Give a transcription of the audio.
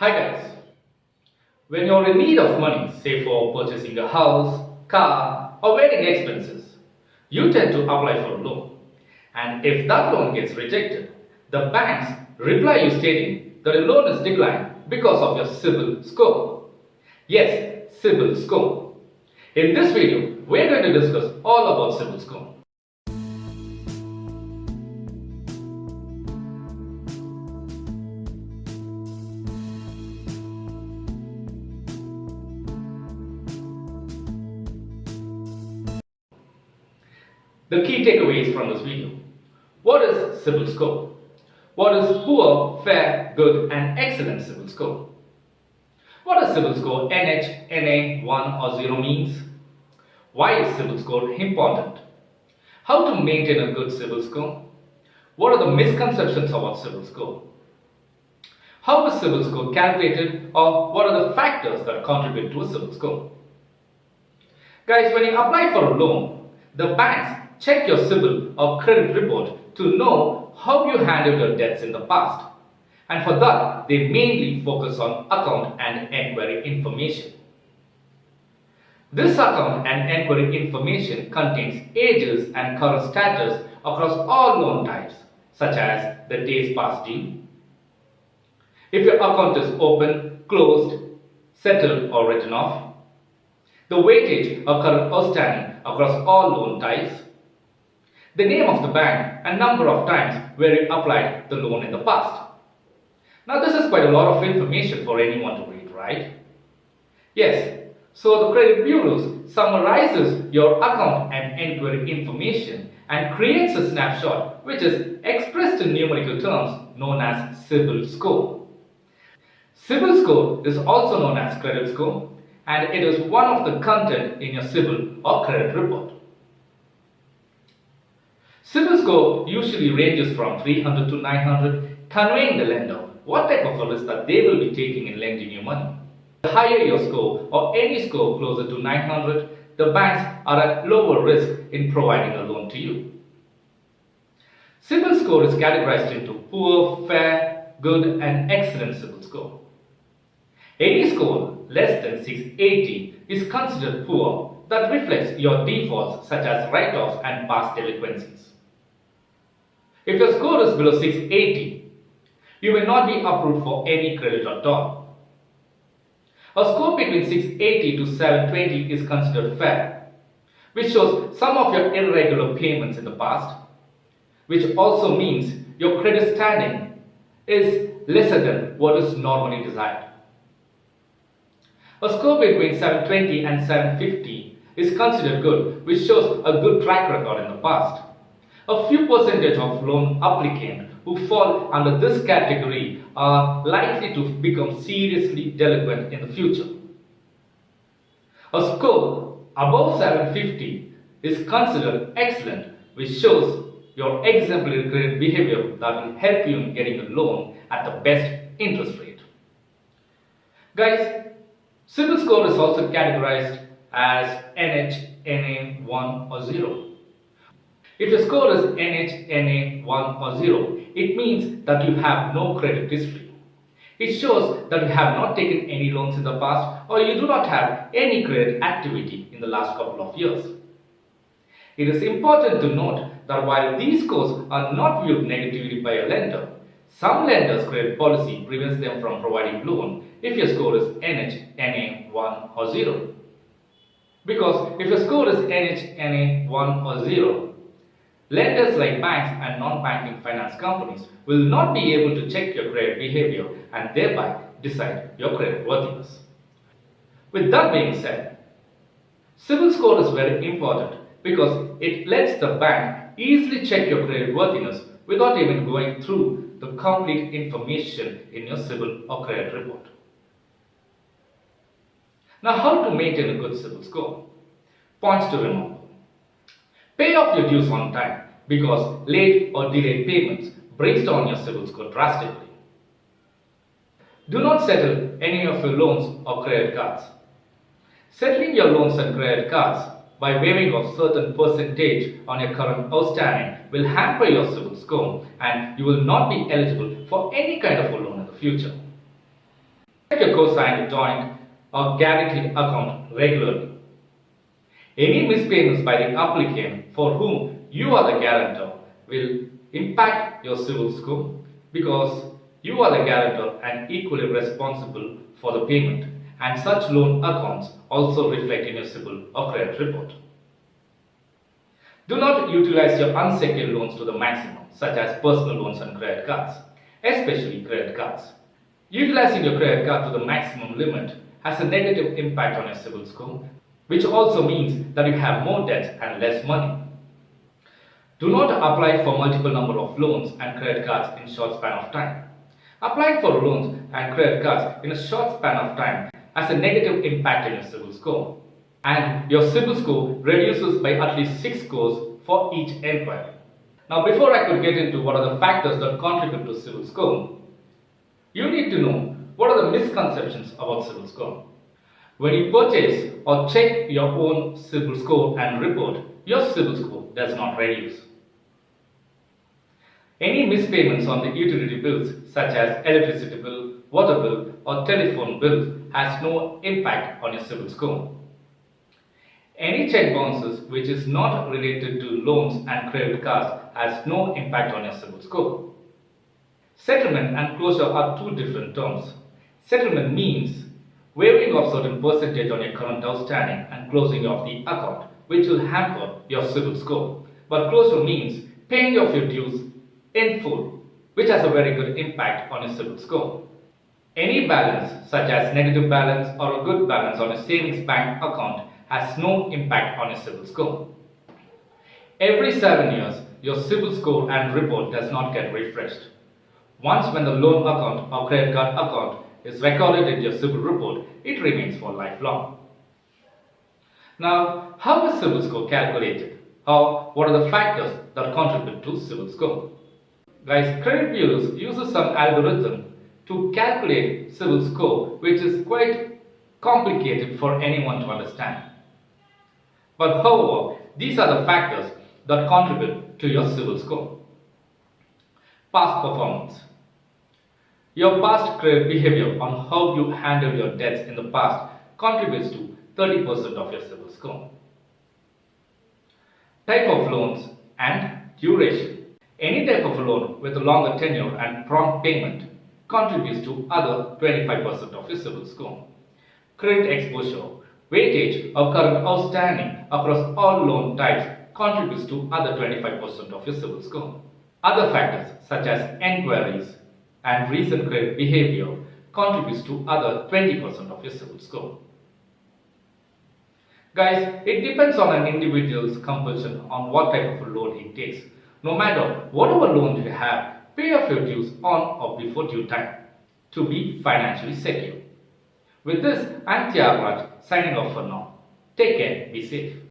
Hi guys, when you're in need of money, say for purchasing a house, car, or wedding expenses, you tend to apply for a loan. And if that loan gets rejected, the banks reply you stating that the loan is declined because of your CIBIL score. Yes, CIBIL score. In this video, we're going to discuss all about CIBIL score. The key takeaways from this video. What is CIBIL score? What is poor, fair, good and excellent CIBIL score? What does CIBIL score NH, NA, 1 or 0 means? Why is CIBIL score important? How to maintain a good CIBIL score? What are the misconceptions about CIBIL score? How is CIBIL score calculated, or what are the factors that contribute to a CIBIL score? Guys, when you apply for a loan, the banks check your CIBIL or credit report to know how you handled your debts in the past. And for that, they mainly focus on account and enquiry information. This account and enquiry information contains ages and current status across all loan types, such as the days past due, if your account is open, closed, settled or written off, the weightage or current outstanding across all loan types, the name of the bank and number of times where you applied the loan in the past. Now this is quite a lot of information for anyone to read, right? Yes, so the credit bureaus summarizes your account and enquiry information and creates a snapshot which is expressed in numerical terms known as CIBIL score. CIBIL score is also known as credit score, and it is one of the content in your CIBIL or credit report. CIBIL score usually ranges from 300 to 900, conveying the lender what type of a risk that they will be taking in lending you money. The higher your score or any score closer to 900, the banks are at lower risk in providing a loan to you. CIBIL score is categorized into poor, fair, good and excellent CIBIL score. Any score less than 680 is considered poor, that reflects your defaults such as write-offs and past delinquencies. If your score is below 680, you may not be approved for any credit at all. A score between 680 to 720 is considered fair, which shows some of your irregular payments in the past, which also means your credit standing is lesser than what is normally desired. A score between 720 and 750 is considered good, which shows a good track record in the past. A few percentage of loan applicants who fall under this category are likely to become seriously delinquent in the future. A score above 750 is considered excellent, which shows your exemplary credit behavior that will help you in getting a loan at the best interest rate. Guys, CIBIL score is also categorized as NH, NA, 1 or 0. If your score is NH, NA, 1 or 0, it means that you have no credit history. It shows that you have not taken any loans in the past or you do not have any credit activity in the last couple of years. It is important to note that while these scores are not viewed negatively by a lender, some lenders' credit policy prevents them from providing loan if your score is NH, NA, 1 or 0. Because if your score is NH, NA, 1 or 0, lenders like banks and non-banking finance companies will not be able to check your credit behavior and thereby decide your credit worthiness. With that being said, CIBIL score is very important because it lets the bank easily check your credit worthiness without even going through the complete information in your CIBIL or credit report. Now, how to maintain a good CIBIL score? Points to remember. Pay off your dues on time, because late or delayed payments brings down your CIBIL score drastically. Do not settle any of your loans or credit cards. Settling your loans and credit cards by waiving of certain percentage on your current outstanding will hamper your CIBIL score and you will not be eligible for any kind of a loan in the future. Check your co-signed, joint or guaranteed account regularly. Any mispayments by the applicant for whom you are the guarantor will impact your CIBIL score because you are the guarantor and equally responsible for the payment, and such loan accounts also reflect in your CIBIL or credit report. Do not utilize your unsecured loans to the maximum, such as personal loans and credit cards, especially credit cards. Utilizing your credit card to the maximum limit has a negative impact on your CIBIL score, which also means that you have more debts and less money. Do not apply for multiple number of loans and credit cards in short span of time. Applying for loans and credit cards in a short span of time has a negative impact on your CIBIL score, and your CIBIL score reduces by at least 6 scores for each inquiry. Now, before I could get into what are the factors that contribute to CIBIL score, you need to know what are the misconceptions about CIBIL score. When you purchase or check your own CIBIL score and report, your CIBIL score does not reduce. Any mispayments on the utility bills such as electricity bill, water bill or telephone bill has no impact on your CIBIL score. Any check bounces which is not related to loans and credit cards has no impact on your CIBIL score. Settlement and closure are two different terms. Settlement means waiving of certain percentage on your current outstanding and closing of the account, which will hamper your CIBIL score. But closure means paying off your dues in full, which has a very good impact on your CIBIL score. Any balance, such as negative balance or a good balance on a savings bank account, has no impact on your CIBIL score. Every 7 years, your CIBIL score and report does not get refreshed. Once when the loan account or credit card account is recorded in your CIBIL report, it remains for lifelong. Now, how is CIBIL score calculated? Or what are the factors that contribute to CIBIL score? Guys, credit bureaus use some algorithm to calculate CIBIL score, which is quite complicated for anyone to understand. But however, these are the factors that contribute to your CIBIL score. Past performance. Your past credit behavior on how you handle your debts in the past contributes to 30% of your CIBIL score. Type of loans and duration. Any type of loan with a longer tenure and prompt payment contributes to other 25% of your CIBIL score. Credit exposure, weightage of current outstanding across all loan types contributes to other 25% of your CIBIL score. Other factors such as enquiries and recent credit behavior contributes to other 20% of your CIBIL score. Guys, it depends on an individual's compulsion on what type of a loan he takes. No matter whatever loan you have, pay off your dues on or before due time to be financially secure. With this, I'm Tiagraj signing off for now. Take care, be safe.